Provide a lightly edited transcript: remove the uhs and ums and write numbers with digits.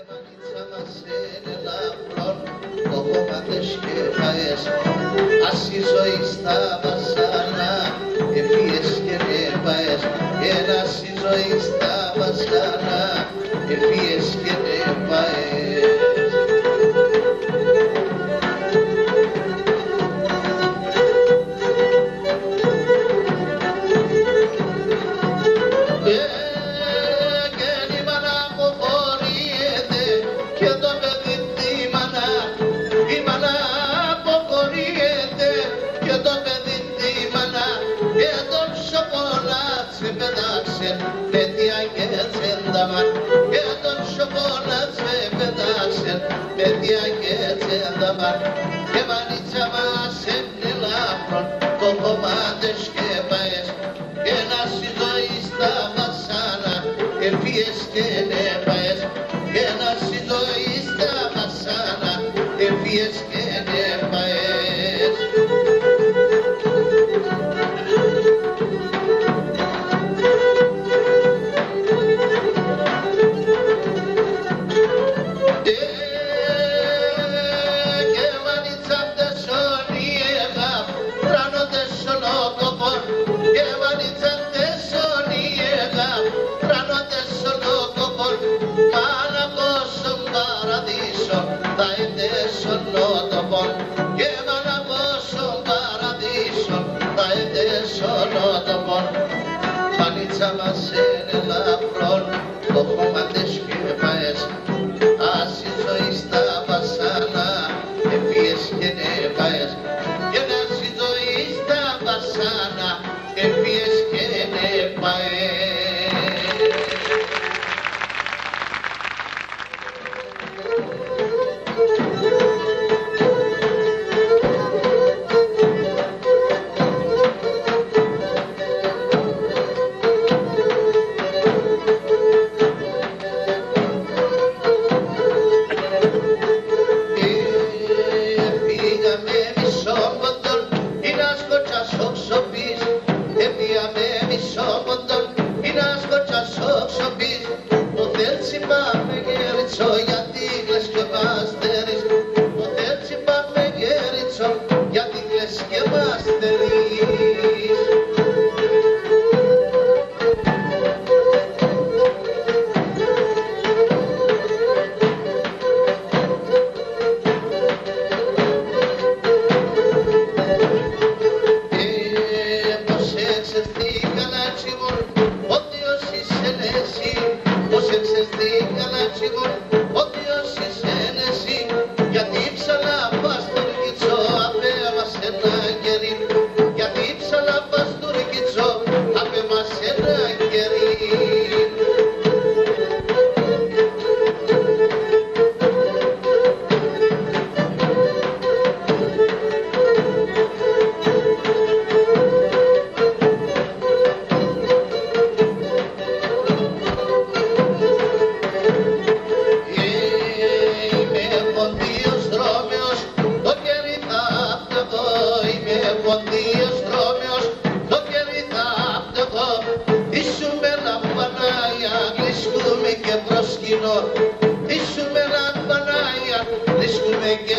μανίτσα μας είναι λαμπρόν, το χώμα δεν σκέφαες, ας η ζωή στα βασανά, ευφύες και νεπαες, ένας η ζωή στα βασανά, ευφύες και νεπαες. Παιδιά και τσένταμαν και τον σοκολάτσε πετάξεν, παιδιά και τσένταμαν και μανίτσα μας έμεινε λάφρον, το κομμάτι σκέπαες και να στη ζωή στα βασάνα, ευφύες και νεπαες και να στη ζωή στα βασάνα, ευφύες και νεπαες. Μανίτσα μας είναι λαμπρόν, το χώμα δεν σκέπαες, ας η ζωή στα βασάνα, ευφύες και νεπαες, και ας η ζωή στα βασάνα, ευφύες και νεπαες. Ίσου με λαμπανάια, βρίσκουμε και